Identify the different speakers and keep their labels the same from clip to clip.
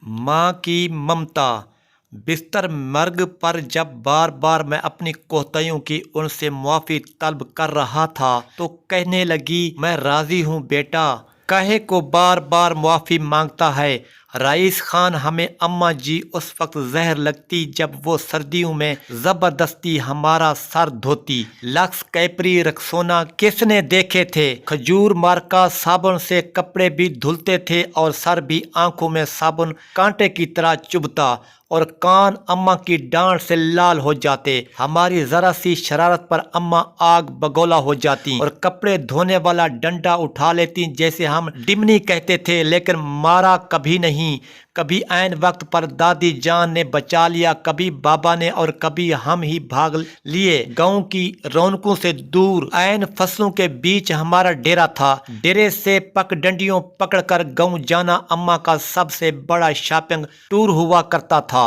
Speaker 1: माँ की ममता। बिस्तर मर्ग पर जब बार बार मैं अपनी कोताहियों की उनसे मुआफ़ी तलब कर रहा था तो कहने लगी, मैं राज़ी हूँ बेटा, कहे को बार बार मुआफ़ी मांगता है। रईस खान हमें अम्मा जी उस वक्त जहर लगती जब वो सर्दियों में जबरदस्ती हमारा सर धोती। लक्स, कैपरी, रक्सोना किसने देखे थे। खजूर मार्का साबुन से कपड़े भी धुलते थे और सर भी आंखों में साबुन कांटे की तरह चुभता और कान अम्मा की डांट से लाल हो जाते। हमारी जरा सी शरारत पर अम्मा आग बगोला हो जाती और कपड़े धोने वाला डंडा उठा लेती जैसे हम डिमनी कहते थे, लेकिन मारा कभी नहीं। कभी ऐन वक्त पर दादी जान ने बचा लिया, कभी बाबा ने और कभी हम ही भाग लिए गांव की रौनकों से दूर। ऐन फसलों के बीच हमारा डेरा था। डेरे से पगडंडियों पकड़कर गांव जाना अम्मा का सबसे बड़ा शॉपिंग टूर हुआ करता था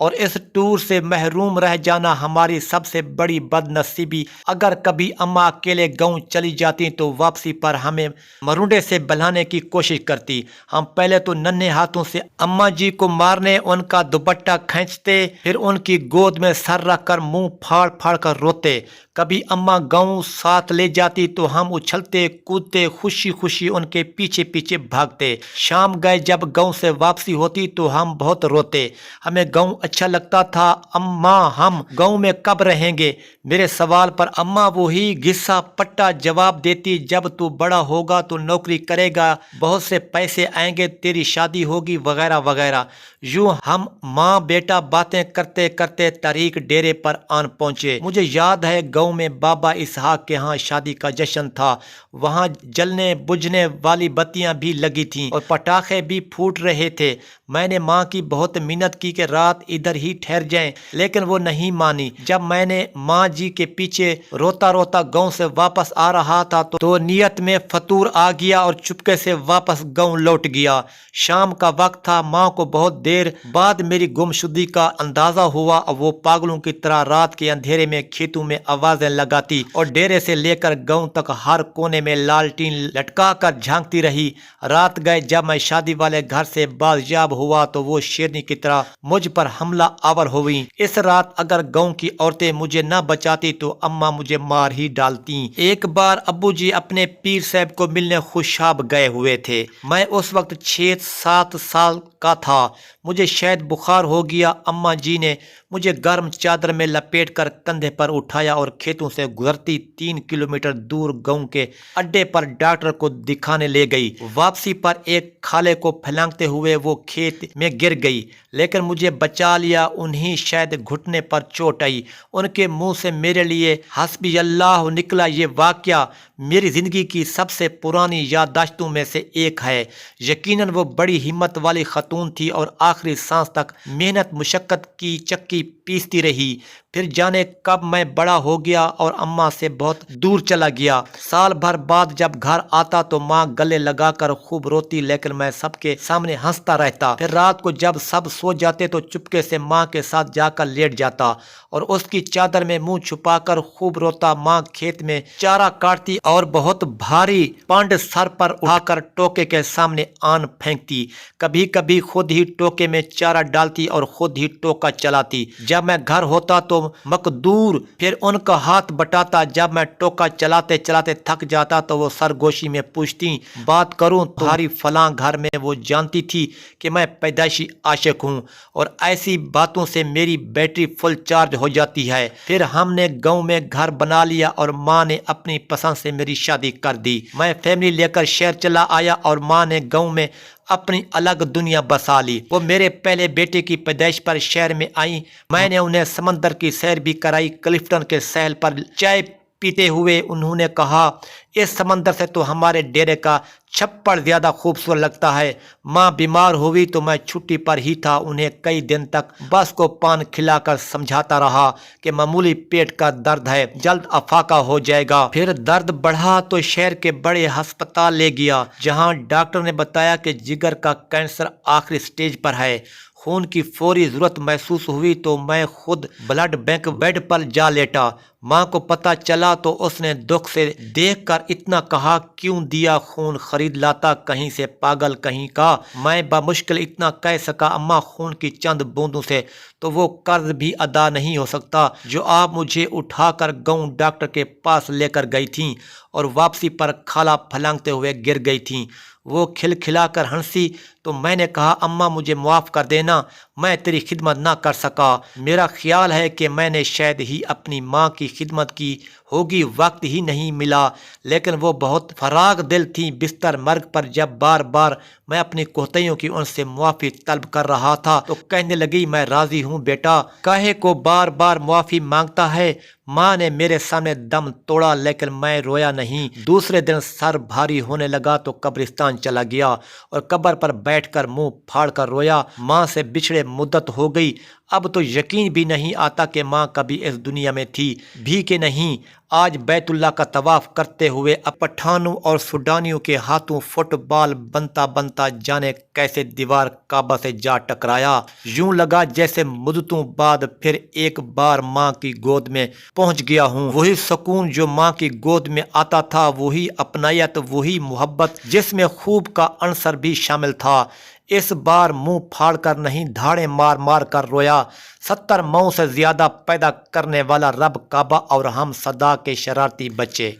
Speaker 1: और इस टूर से महरूम रह जाना हमारी सबसे बड़ी बदनसीबी। अगर कभी अम्मा अकेले गांव चली जाती तो वापसी पर हमें मरुंडे से बहलाने की कोशिश करती। हम पहले तो नन्हे हाथों से अम्मा जी को मारने, उनका दुपट्टा खींचते, फिर उनकी गोद में सर रखकर मुंह फाड़ फाड़ कर रोते। कभी अम्मा गांव साथ ले जाती तो हम उछलते कूदते खुशी खुशी उनके पीछे पीछे भागते। शाम गए जब गांव से वापसी होती तो हम बहुत रोते। हमें गांव अच्छा लगता था। अम्मा हम गांव में कब रहेंगे। मेरे सवाल पर अम्मा वही घिस्सा पट्टा जवाब देती, जब तू बड़ा होगा तो नौकरी करेगा, बहुत से पैसे आएंगे, तेरी शादी होगी, वगैरह वगैरह। यूं हम माँ बेटा बातें करते करते तारीख डेरे पर आन पहुंचे। मुझे याद है गांव में बाबा इसहाक के यहाँ शादी का जश्न था। वहाँ जलने बुझने वाली बत्तियां भी लगी थीं और पटाखे भी फूट रहे थे। मैंने माँ की बहुत मिन्नत की कि रात इधर ही ठहर जाएं, लेकिन वो नहीं मानी। जब मैंने माँ जी के पीछे रोता रोता गांव से वापस आ रहा था तो नियत में फतूर आ गया और चुपके से वापस गांव लौट गया। शाम का वक्त था। माँ को बहुत देर बाद मेरी गुमशुदगी का अंदाजा हुआ। वो पागलों की तरह रात के अंधेरे में खेतों में आवाजें लगाती और डेरे से लेकर गांव तक हर कोने में लालटीन लटका कर झांकती रही। रात गए जब मैं शादी वाले घर से बाजियाब हुआ तो वो शेरनी की तरह मुझ पर हमला आवर हुई। इस रात अगर गांव की औरतें मुझे न बचाती तो अम्मा मुझे मार ही डालती। एक बार अब्बू जी अपने पीर साहब को मिलने खुशाब गए हुए थे। मैं उस वक्त 6-7 साल का था। मुझे शायद बुखार हो गया। अम्मा जी ने मुझे गर्म चादर में लपेट कर कंधे पर उठाया और खेतों से गुजरती 3 किलोमीटर दूर गांव के अड्डे पर डॉक्टर को दिखाने ले गई। वापसी पर एक खाले को फैलांगते हुए वो खेत में गिर गई, लेकिन मुझे बचा लिया। उन्हीं शायद घुटने पर चोट आई। उनके मुंह से मेरे लिए हस्बी अल्लाह निकला। ये वाकया मेरी जिंदगी की सबसे पुरानी याददाश्तों में से एक है। यकीनन वो बड़ी हिम्मत वाली खातून थी और आखिरी सांस तक मेहनत मुशक्कत की चक्की पीसती रही। फिर जाने कब मैं बड़ा हो गया और अम्मा से बहुत दूर चला गया। साल भर बाद जब घर आता तो माँ गले लगाकर खूब रोती, लेकिन मैं सबके सामने हंसता रहता। फिर रात को जब सब सो जाते तो चुपके से माँ के साथ जाकर लेट जाता और उसकी चादर में मुंह छुपाकर खूब रोता। माँ खेत में चारा काटती और बहुत भारी पांड सर पर उठाकर टोके के सामने आन फेंकती। कभी कभी खुद ही टोके में चारा डालती और खुद ही टोका चलाती। जब मैं घर होता तो मकदूर फिर उनका हाथ बटाता। जब मैं टोका चलाते चलाते थक जाता तो वो सरगोशी में पूछती, बात करूं तुम्हारी फलां घर में। वो जानती थी कि मैं पैदाइशी आशिक हूं और ऐसी बातों से मेरी बैटरी फुल चार्ज हो जाती है। फिर हमने गांव में घर बना लिया और माँ ने अपनी पसंद से मेरी शादी कर दी। मैं फैमिली लेकर शहर चला आया और माँ ने गांव में अपनी अलग दुनिया बसा ली। वो मेरे पहले बेटे की पैदाइश पर शहर में आई। मैंने उन्हें समंदर की सैर भी कराई। क्लिफ्टन के सहल पर चाय पीते हुए उन्होंने कहा, इस समंदर से तो हमारे डेरे का छप्पड़ ज्यादा खूबसूरत लगता है। माँ बीमार हुई तो मैं छुट्टी पर ही था। उन्हें कई दिन तक बस को पान खिलाकर समझाता रहा कि मामूली पेट का दर्द है, जल्द अफाका हो जाएगा। फिर दर्द बढ़ा तो शहर के बड़े अस्पताल ले गया, जहाँ डॉक्टर ने बताया कि जिगर का कैंसर आखिरी स्टेज पर है। खून की फौरी ज़रूरत महसूस हुई तो मैं खुद ब्लड बैंक बेड पर जा लेटा। माँ को पता चला तो उसने दुख से देखकर इतना कहा, क्यों दिया खून खरीद लाता कहीं से पागल कहीं का। मैं बामुश्किल इतना कह सका, अम्मा खून की चंद बूंदों से तो वो कर्ज भी अदा नहीं हो सकता जो आप मुझे उठाकर गांव डॉक्टर के पास लेकर गई थीं और वापसी पर खाला फलांगते हुए गिर गई थीं। वो खिलखिलाकर हंसी तो मैंने कहा, अम्मा मुझे माफ़ कर देना, मैं तेरी खिदमत ना कर सका। मेरा ख्याल है कि मैंने शायद ही अपनी माँ की खिदमत की होगी, वक्त ही नहीं मिला। लेकिन वो बहुत फराग दिल थी। बिस्तर मर्ग पर जब बार बार मैं अपनी कोताहियों की उनसे मुआफ़ी तलब कर रहा था तो कहने लगी, मैं राज़ी हूँ बेटा, काहे को बार बार मुआफ़ी मांगता है। माँ ने मेरे सामने दम तोड़ा लेकिन मैं रोया नहीं। दूसरे दिन सर भारी होने लगा तो कब्रिस्तान चला गया और कब्र पर बैठकर मुंह फाड़ कर रोया। माँ से बिछड़े मुद्दत हो गई। अब तो यकीन भी नहीं आता कि माँ कभी इस दुनिया में थी भी कि नहीं। आज बैतुल्ला का तवाफ करते हुए पठानों और सूडानियों के हाथों फुटबॉल बनता बनता जाने कैसे दीवार काबा से जा टकराया। यूं लगा जैसे मुद्दतों बाद फिर एक बार माँ की गोद में पहुंच गया हूँ। वही सुकून जो माँ की गोद में आता था, वही अपनायत, वही मोहब्बत जिसमें खूब का अंसर भी शामिल था। इस बार मुंह फाड़ कर नहीं, धाड़े मार मार कर रोया। 70 माओं से ज्यादा पैदा करने वाला रब काबा और हम सदा के शरारती बच्चे।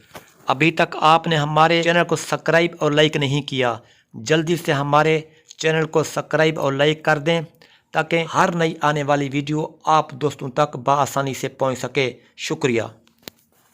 Speaker 1: अभी तक आपने हमारे चैनल को सब्सक्राइब और लाइक नहीं किया, जल्दी से हमारे चैनल को सब्सक्राइब और लाइक कर दें ताकि हर नई आने वाली वीडियो आप दोस्तों तक बआसानी से पहुंच सके। शुक्रिया।